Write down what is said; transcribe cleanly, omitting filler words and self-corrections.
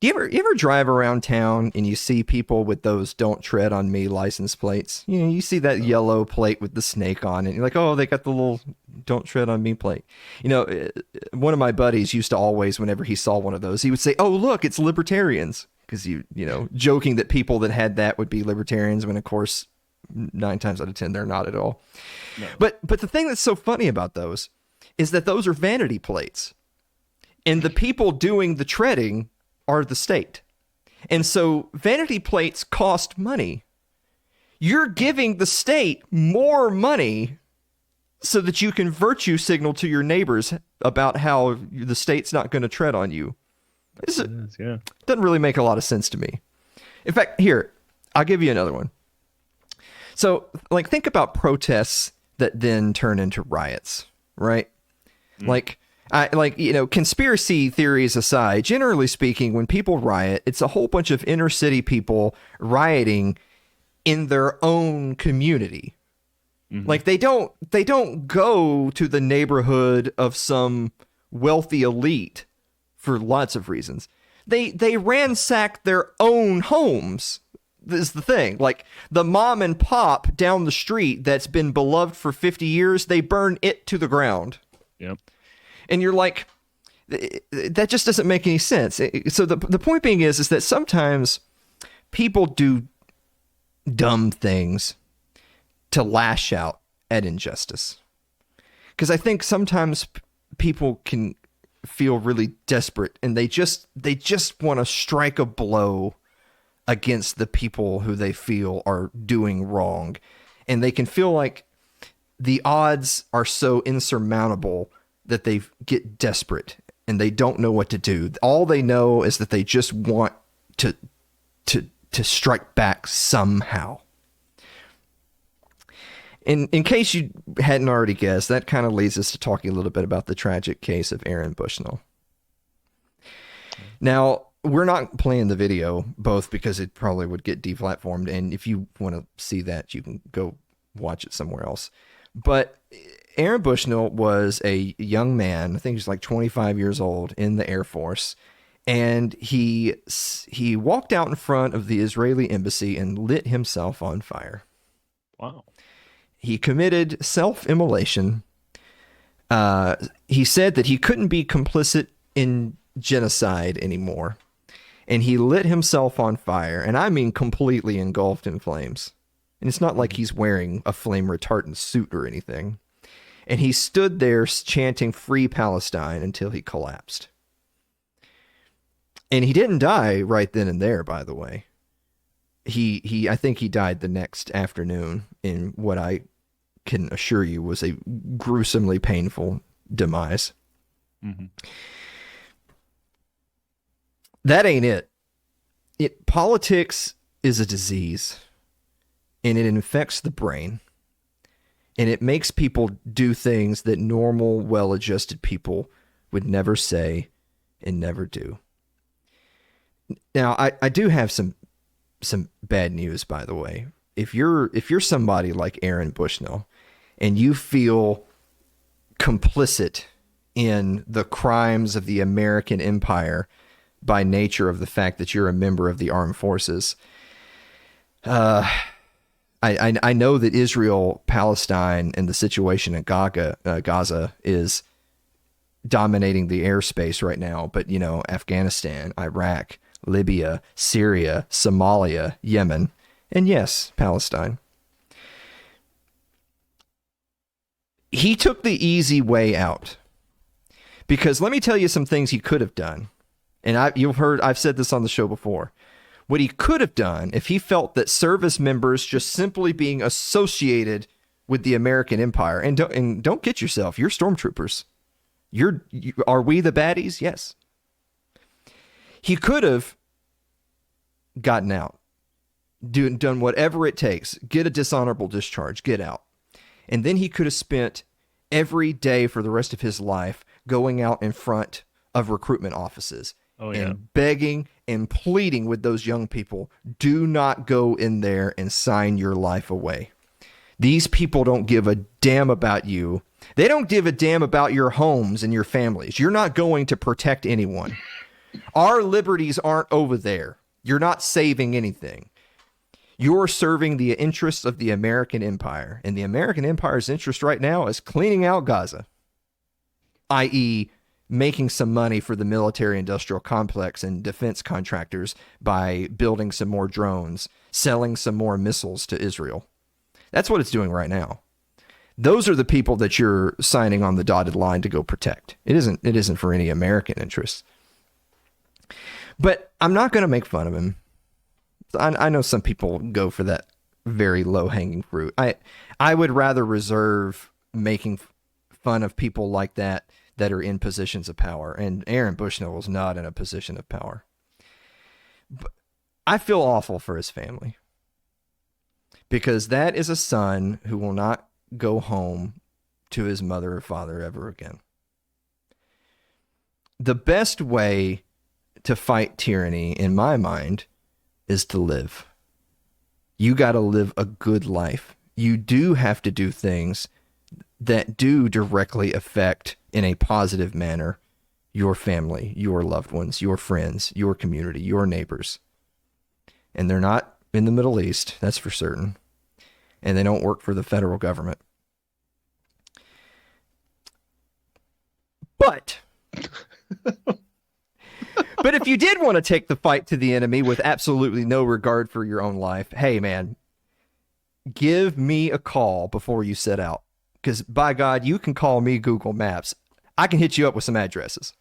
You ever drive around town and you see people with those "Don't Tread on Me" license plates? You know, you see that yellow plate with the snake on it. You're like, oh, they got the little "Don't Tread on Me" plate. You know, one of my buddies used to always, whenever he saw one of those, he would say, "Oh, look, it's libertarians," because joking that people that had that would be libertarians, when of course 9 times out of 10 they're not at all. No. But the thing that's so funny about those is that those are vanity plates, and the people doing the treading are the state. And so vanity plates cost money. You're giving the state more money so that you can virtue signal to your neighbors about how the state's not going to tread on you. Yeah. Doesn't really make a lot of sense to me. In fact, here, I'll give you another one. So, like, think about protests that then turn into riots, right? Conspiracy theories aside, generally speaking, when people riot, it's a whole bunch of inner city people rioting in their own community. Mm-hmm. Like they don't go to the neighborhood of some wealthy elite for lots of reasons. They ransack their own homes. This is the thing. Like the mom and pop down the street that's been beloved for 50 years, they burn it to the ground. Yep. And you're like, that just doesn't make any sense. So the point being is that sometimes people do dumb things to lash out at injustice. Because I think sometimes people can feel really desperate and they just want to strike a blow against the people who they feel are doing wrong. And they can feel like the odds are so insurmountable that they get desperate and they don't know what to do. All they know is that they just want to strike back somehow. In case you hadn't already guessed, that kind of leads us to talking a little bit about the tragic case of Aaron Bushnell. Now, we're not playing the video, both because it probably would get deplatformed, and if you want to see that, you can go watch it somewhere else. But Aaron Bushnell was a young man, I think he was like 25 years old, in the Air Force, and he walked out in front of the Israeli embassy and lit himself on fire. Wow. He committed self-immolation. He said that he couldn't be complicit in genocide anymore, and he lit himself on fire, and I mean completely engulfed in flames. And it's not like he's wearing a flame retardant suit or anything. And he stood there chanting "Free Palestine" until he collapsed. And he didn't die right then and there, by the way. I think he died the next afternoon in what I can assure you was a gruesomely painful demise. Mm-hmm. That ain't it. Politics is a disease, and it infects the brain, and it makes people do things that normal, well-adjusted people would never say and never do. Now, I do have some bad news, by the way. If you're somebody like Aaron Bushnell and you feel complicit in the crimes of the American empire by nature of the fact that you're a member of the armed forces, I know that Israel, Palestine, and the situation in Gaza is dominating the airspace right now. But, Afghanistan, Iraq, Libya, Syria, Somalia, Yemen, and yes, Palestine. He took the easy way out. Because let me tell you some things he could have done. And I've said this on the show before. What he could have done if he felt that service members just simply being associated with the American empire, and don't kid yourself, you're stormtroopers. Are we the baddies? Yes. He could have gotten out, done whatever it takes, get a dishonorable discharge, get out. And then he could have spent every day for the rest of his life going out in front of recruitment offices and begging and pleading with those young people, do not go in there and sign your life away. These people don't give a damn about you. They don't give a damn about your homes and your families. You're not going to protect anyone. Our liberties aren't over there. You're not saving anything. You're serving the interests of the American empire. And the American empire's interest right now is cleaning out Gaza, i.e., making some money for the military industrial complex and defense contractors by building some more drones, selling some more missiles to Israel. That's what it's doing right now. Those are the people that you're signing on the dotted line to go protect. It isn't for any American interests. But I'm not going to make fun of him. I know some people go for that very low-hanging fruit. I would rather reserve making fun of people like that are in positions of power. And Aaron Bushnell was not in a position of power. But I feel awful for his family, because that is a son who will not go home to his mother or father ever again. The best way to fight tyranny, in my mind, is to live. You got to live a good life. You do have to do things that do directly affect, in a positive manner, your family, your loved ones, your friends, your community, your neighbors. And they're not in the Middle East, that's for certain. And they don't work for the federal government. But if you did want to take the fight to the enemy with absolutely no regard for your own life, hey man, give me a call before you set out. Because by God, you can call me Google Maps. I can hit you up with some addresses.